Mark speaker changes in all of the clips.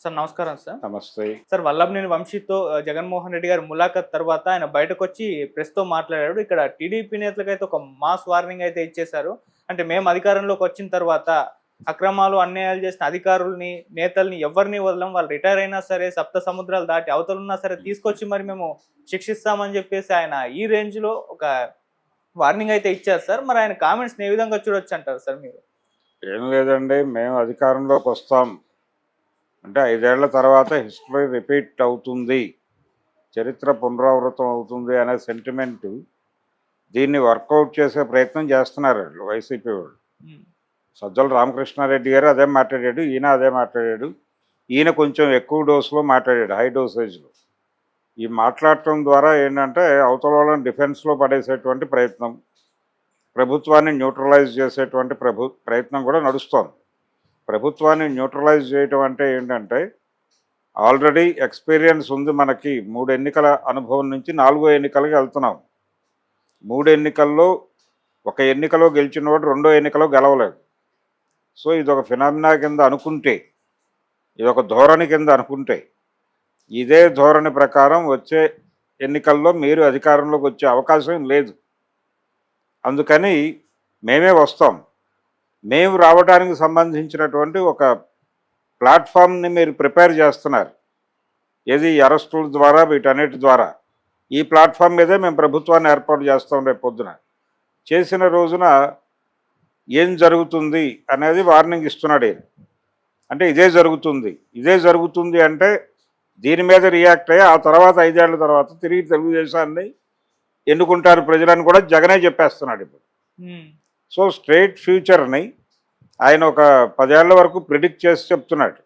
Speaker 1: Sir నమస్కారం sir.
Speaker 2: నమస్తే.
Speaker 1: Sir Vallabhaneni వంశీతో Jaganmohan Reddy గారి ములాఖత్ తర్వాత ఆయన బయటకొచ్చి ప్రెస్‌తో మాట్లాడాడు. ఇక్కడ టీడీపీ నేతలకైతే ఒక మాస్ వార్నింగ్ అయితే ఇచ్చేశారు. అంటే మేము అధికారంలోకి వచ్చిన తర్వాత అక్రమాలు, అన్యాయాలు చేసిన అధికారుల్ని, నేతల్ని ఎవరిని వదలం. వాళ్ళు రిటైర్ అయినా సరే, సప్త సముద్రాలు దాటి అవతలున్నా సరే తీసుకొచ్చి మరి మేము శిక్షిస్తామని చెప్పేసి ఆయన ఈ రేంజ్‌లో ఒక వార్నింగ్ అయితే ఇచ్చారు సార్. మరి ఆయన కామెంట్స్‌ని ఏ విధంగా చూడొచ్చంటారు సార్ మీరు?
Speaker 2: ఏం లేదండి, మేము అధికారంలోకి వస్తాం అంటే 5 ఏళ్ల తర్వాత హిస్టరీ రిపీట్ అవుతుంది, చరిత్ర పునరావృతం అవుతుంది అనే సెంటిమెంట్ దీన్ని వర్కౌట్ చేసే ప్రయత్నం చేస్తున్నారు వాళ్ళు, వైసీపీ వాళ్ళు. సజ్జల రామకృష్ణారెడ్డి గారు అదే మాట్లాడాడు, ఈయన అదే మాట్లాడాడు. ఈయన కొంచెం ఎక్కువ డోసులో మాట్లాడాడు, హై డోసేజ్లో. ఈ మాట్లాడటం ద్వారా ఏంటంటే అవతల వాళ్ళని డిఫెన్స్లో పడేసేటువంటి ప్రయత్నం, ప్రభుత్వాన్ని న్యూట్రలైజ్ చేసేటువంటి ప్రయత్నం కూడా నడుస్తోంది. ప్రభుత్వాన్ని న్యూట్రలైజ్ చేయటం అంటే ఏంటంటే ఆల్రెడీ ఎక్స్పీరియన్స్ ఉంది మనకి. 3 ఎన్నికల అనుభవం నుంచి 4వ ఎన్నికలకి వెళ్తున్నాం. 3 ఎన్నికల్లో ఒక ఎన్నికలో గెలిచినవాడు 2వ ఎన్నికలో గెలవలేదు. సో ఇదొక ఫినామినా కింద అనుకుంటే, ఇదొక ధోరణి కింద అనుకుంటే, ఇదే ధోరణి ప్రకారం వచ్చే ఎన్నికల్లో మీరు అధికారంలోకి వచ్చే అవకాశం లేదు. అందుకని మేమే వస్తాం. మేము రావడానికి సంబంధించినటువంటి ఒక ప్లాట్ఫామ్ని మీరు ప్రిపేర్ చేస్తున్నారు. ఏది అరెస్టుల ద్వారా, వీటన్నిటి ద్వారా. ఈ ప్లాట్ఫామ్ మీదే మేము ప్రభుత్వాన్ని ఏర్పాటు చేస్తాం రేపు పొద్దున. చేసిన రోజున ఏం జరుగుతుంది అనేది వార్నింగ్ ఇస్తున్నాడు ఈయన. అంటే ఇదే జరుగుతుంది అంటే దీని మీద రియాక్ట్ అయ్యి ఆ తర్వాత 5 ఏళ్ల తర్వాత తిరిగి తెలుగుదేశాన్ని ఎన్నుకుంటారు ప్రజలని కూడా జగనే చెప్పేస్తున్నాడు ఇప్పుడు. సో స్ట్రైట్ ఫ్యూచర్ని ఆయన ఒక 10 ఏళ్ల వరకు ప్రిడిక్ట్ చేసి చెప్తున్నాడు.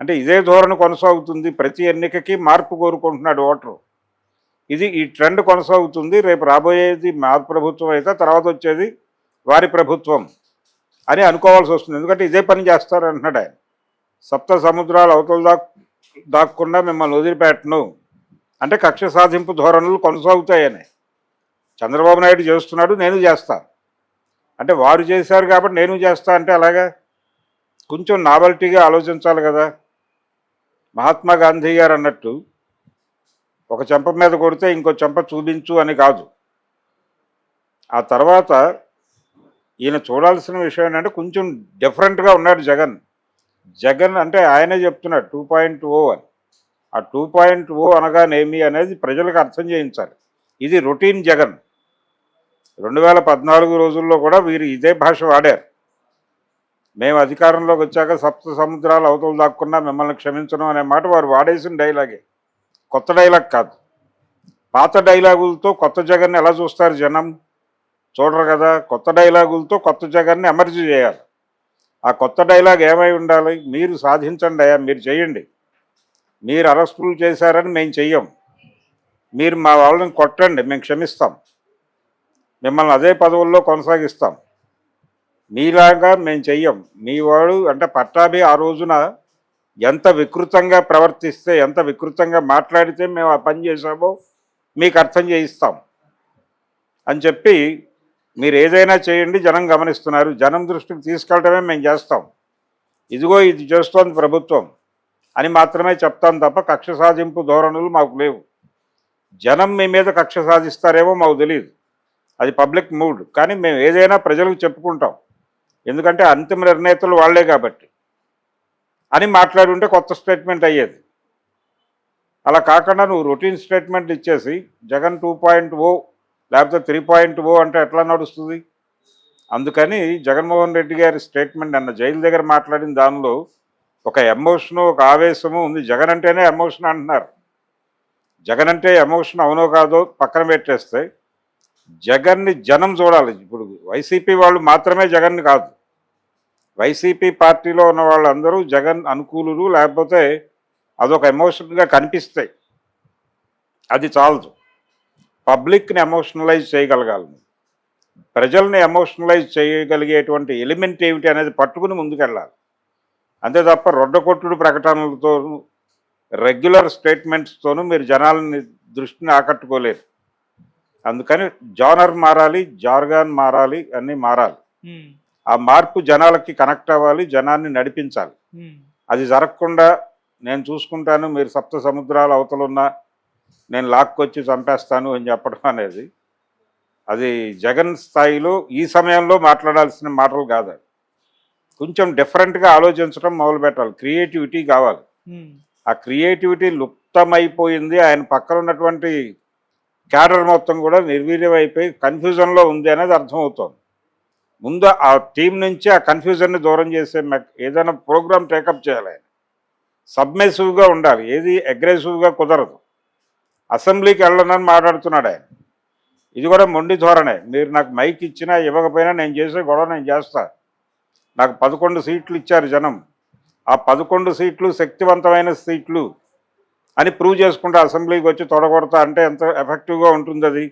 Speaker 2: అంటే ఇదే ధోరణి కొనసాగుతుంది, ప్రతి ఎన్నికకి మార్పు కోరుకుంటున్నాడు ఓటరు. ఈ ట్రెండ్ కొనసాగుతుంది. రేపు రాబోయేది మా ప్రభుత్వం అయితే తర్వాత వచ్చేది వారి ప్రభుత్వం అని అనుకోవాల్సి వస్తుంది. ఎందుకంటే ఇదే పని చేస్తారు అంటున్నాడు ఆయన. సప్త సముద్రాలు అవతల దాక్కుండా మిమ్మల్ని వదిలిపెట్టను అంటే కక్ష సాధింపు ధోరణులు కొనసాగుతాయని చంద్రబాబు నాయుడు చేస్తున్నాడు, నేను చేస్తా అంటే వారు చేశారు కాబట్టి నేను చేస్తా అంటే అలాగా కొంచెం నావల్టీగా ఆలోచించాలి కదా. మహాత్మా గాంధీ గారు అన్నట్టు ఒక చెంప మీద కొడితే ఇంకో చెంప చూపించు అని కాదు. ఆ తర్వాత ఈయన చూడాల్సిన విషయం ఏంటంటే కొంచెం డిఫరెంట్గా ఉన్నాడు జగన్ అంటే ఆయనే చెప్తున్నాడు 2.0 అని. ఆ 2.0 అనగానేమి అనేది ప్రజలకు అర్థం చేయించాలి. ఇది రొటీన్ జగన్. 2014 రోజుల్లో కూడా వీరు ఇదే భాష వాడారు. మేము అధికారంలోకి వచ్చాక సప్త సముద్రాలు అవతల దాక్కున్నా మిమ్మల్ని క్షమించను అనే మాట వారు వాడేసిన డైలాగే, కొత్త డైలాగ్ కాదు. పాత డైలాగులతో కొత్త జగన్ని ఎలా చూస్తారు జనం? చూడరు కదా. కొత్త డైలాగులతో కొత్త జగన్ని ఎమర్జీ చేయాలి. ఆ కొత్త డైలాగ్ ఏమై ఉండాలి? మీరు సాధించండి అయ్యా, మీరు చేయండి. మీరు అరెస్టులు చేశారని మేము చెయ్యం, మీరు మా వాళ్ళని కొట్టండి, మేము క్షమిస్తాం, మిమ్మల్ని అదే పదవుల్లో కొనసాగిస్తాం, మీలాగా మేము చెయ్యం. మీ వాడు అంటే పట్టాభి ఆ రోజున ఎంత వికృతంగా ప్రవర్తిస్తే, ఎంత వికృతంగా మాట్లాడితే మేము ఆ పని చేసామో మీకు అర్థం చేయిస్తాం అని చెప్పి మీరు ఏదైనా చేయండి, జనం గమనిస్తున్నారు, జనం దృష్టికి తీసుకెళ్ళటమే మేము చేస్తాం, ఇదిగో ఇది చేస్తోంది ప్రభుత్వం అని మాత్రమే చెప్తాం తప్ప కక్ష సాధింపు ధోరణులు మాకు లేవు. జనం మీ మీద కక్ష సాధిస్తారేమో మాకు తెలియదు, అది పబ్లిక్ మూడ్. కానీ మేము ఏదైనా ప్రజలకు చెప్పుకుంటాం, ఎందుకంటే అంతిమ నిర్ణేతలు వాళ్లే కాబట్టి అని మాట్లాడుంటే కొత్త స్టేట్మెంట్ అయ్యేది. అలా కాకుండా నువ్వు రొటీన్ స్టేట్మెంట్ ఇచ్చేసి జగన్ 2.0 లేకపోతే 3.0 అంటే ఎట్లా నడుస్తుంది? అందుకని జగన్మోహన్ రెడ్డి గారి స్టేట్మెంట్ అన్న జైలు దగ్గర మాట్లాడిన దానిలో ఒక ఎమోషను, ఒక ఆవేశము ఉంది. జగన్ అంటేనే ఎమోషన్ అంటున్నారు. జగన్ అంటే ఎమోషన్ అవునో కాదో పక్కన పెట్టేస్తే జగన్ని జనం చూడాలి. ఇప్పుడు వైసీపీ వాళ్ళు మాత్రమే జగన్ని కాదు, వైసీపీ పార్టీలో ఉన్న వాళ్ళందరూ జగన్ అనుకూలులు, లేకపోతే అదొక ఎమోషన్గా కనిపిస్తాయి. అది చాలదు. పబ్లిక్ని ఎమోషనలైజ్ చేయగలగాలి, ప్రజల్ని ఎమోషనలైజ్ చేయగలిగేటువంటి ఎలిమెంట్ ఏమిటి అనేది పట్టుకుని ముందుకెళ్ళాలి. అంతే తప్ప రొడ్డకొట్టుడు ప్రకటనలతోనూ రెగ్యులర్ స్టేట్మెంట్స్తోనూ మీరు జనాలని దృష్టిని ఆకట్టుకోలేరు. అందుకని జానర్ మారాలి, జార్గాన్ మారాలి, అన్నీ మారాలి. ఆ మార్పు జనాలకి కనెక్ట్ అవ్వాలి, జనాన్ని నడిపించాలి. అది జరగకుండా నేను చూసుకుంటాను, మీరు సప్త సముద్రాల అవతలున్నా నేను లాక్కొచ్చి చంపేస్తాను అని చెప్పడం అనేది అది జగన్ స్థాయిలో ఈ సమయంలో మాట్లాడాల్సిన మాటలు కాదు. కొంచెం డిఫరెంట్గా ఆలోచించడం మొదలు పెట్టాలి. క్రియేటివిటీ కావాలి. ఆ క్రియేటివిటీ లుప్తమైపోయింది. ఆయన పక్కన ఉన్నటువంటి క్యాడర్ మొత్తం కూడా నిర్వీర్యం అయిపోయి కన్ఫ్యూజన్లో ఉంది అనేది అర్థమవుతోంది. ముందు ఆ టీం నుంచి ఆ కన్ఫ్యూజన్ని దూరం చేసే ఏదైనా ప్రోగ్రామ్ టేకప్ చేయాలి. ఆయన సబ్మెసివ్గా ఉండాలి, ఏది అగ్రెసివ్గా కుదరదు. అసెంబ్లీకి వెళ్ళనని మాట్లాడుతున్నాడు ఆయన. ఇది కూడా మొండి ధోరణే. మీరు నాకు మైక్ ఇచ్చినా ఇవ్వకపోయినా నేను చేసే గొడవ నేను చేస్తా. నాకు 11 సీట్లు ఇచ్చారు జనం. ఆ 11 సీట్లు శక్తివంతమైన సీట్లు అని ప్రూవ్ చేసుకుంటే అసెంబ్లీకి వచ్చి తొడగొడతా అంటే ఎంత ఎఫెక్టివ్గా ఉంటుంది అది.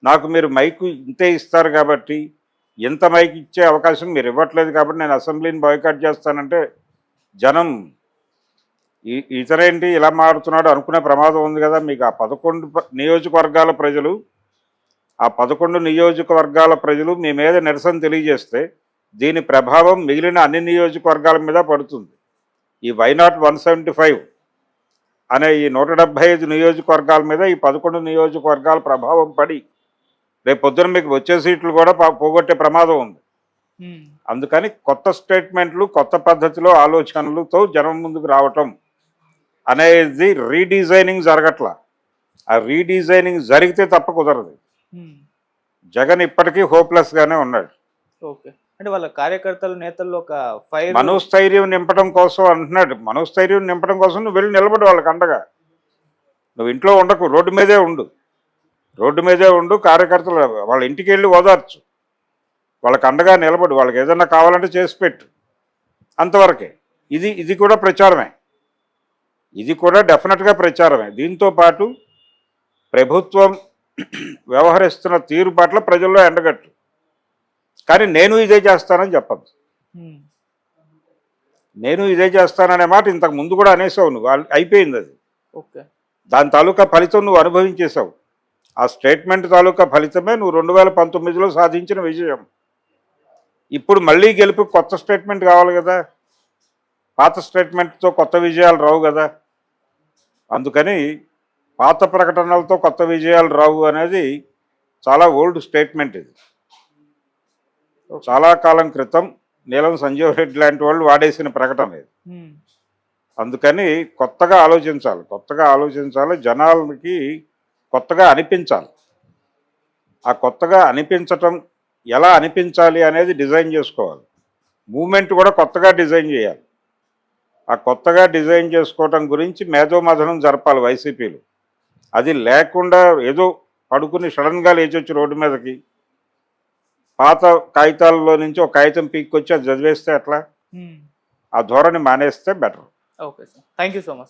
Speaker 2: నాకు మీరు మైకు ఇంతే ఇస్తారు కాబట్టి, ఇంత మైక్ ఇచ్చే అవకాశం మీరు ఇవ్వట్లేదు కాబట్టి నేను అసెంబ్లీని బాయ్కాట్ చేస్తానంటే జనం ఇతరేంటి ఇలా మారుతున్నాడు అనుకునే ప్రమాదం ఉంది కదా. మీకు ఆ 11 నియోజకవర్గాల ప్రజలు, ఆ 11 నియోజకవర్గాల ప్రజలు మీ మీద నిరసన తెలియజేస్తే దీని ప్రభావం మిగిలిన అన్ని నియోజకవర్గాల మీద పడుతుంది. ఈ వైనాట్ 175 అనే ఈ 175 నియోజకవర్గాల మీద ఈ 11 నియోజకవర్గాల ప్రభావం పడి రేపు పొద్దున మీకు వచ్చే సీట్లు కూడా పోగొట్టే ప్రమాదం ఉంది. అందుకని కొత్త స్టేట్మెంట్లు, కొత్త పద్ధతిలో ఆలోచనలతో జనం ముందుకు రావటం అనేది రీడిజైనింగ్ జరగట్లా. ఆ రీడిజైనింగ్ జరిగితే తప్ప కుదరదు. జగన్ ఇప్పటికీ హోప్లెస్గానే ఉన్నాడు.
Speaker 1: ఓకే, అంటే వాళ్ళ కార్యకర్తలు నేతల్లో ఒక ఫైర్,
Speaker 2: మనోస్థైర్యం నింపడం కోసం అంటున్నాడు. మనోస్థైర్యం నింపడం కోసం నువ్వు వెళ్ళి నిలబడి వాళ్ళకి అండగా. నువ్వు ఇంట్లో ఉండకు, రోడ్డు మీదే ఉండు. రోడ్డు మీదే ఉండు. కార్యకర్తలు వాళ్ళ ఇంటికి వెళ్ళి ఓదార్చు, వాళ్ళకి అండగా నిలబడి, వాళ్ళకి ఏదన్నా కావాలంటే చేసి పెట్టు. అంతవరకే. ఇది కూడా ప్రచారమే. ఇది కూడా డెఫినెట్గా ప్రచారమే. దీంతో పాటు ప్రభుత్వం వ్యవహరిస్తున్న తీరు పట్ల ప్రజల్లో ఎండగట్టు. కానీ నేను ఇదే చేస్తానని చెప్పద్దు. నేను ఇదే చేస్తాననే మాట ఇంతకు ముందు కూడా అనేసావు నువ్వు. అయిపోయింది అది.
Speaker 1: ఓకే,
Speaker 2: దాని తాలూకా ఫలితం నువ్వు అనుభవించేసావు. ఆ స్టేట్మెంట్ తాలూకా ఫలితమే నువ్వు 2019లో సాధించిన విజయం. ఇప్పుడు మళ్ళీ గెలుపు కొత్త స్టేట్మెంట్ కావాలి కదా. పాత స్టేట్మెంట్తో కొత్త విజయాలు రావు కదా. అందుకని పాత ప్రకటనలతో కొత్త విజయాలు రావు అనేది చాలా ఓల్డ్ స్టేట్మెంట్. ఇది చాలా కాలం క్రితం నీలం సంజీవ్ రెడ్డి లాంటి వాళ్ళు వాడేసిన ప్రకటన ఇది. అందుకని కొత్తగా ఆలోచించాలి. జనాలకి కొత్తగా అనిపించాలి. ఆ కొత్తగా అనిపించటం ఎలా అనిపించాలి అనేది డిజైన్ చేసుకోవాలి. మూమెంట్ కూడా కొత్తగా డిజైన్ చేయాలి. ఆ కొత్తగా డిజైన్ చేసుకోవటం గురించి మేధోమథనం జరపాలి వైసీపీలు. అది లేకుండా ఏదో పడుకుని సడన్గా లేచొచ్చి రోడ్డు మీదకి పాత కాగితాలలో నుంచి ఒక కాగితం పీక్కొచ్చి అది చదివేస్తే అట్లా ఆ ధోరణి మానేస్తే better.
Speaker 1: Okay sir, thank you so much.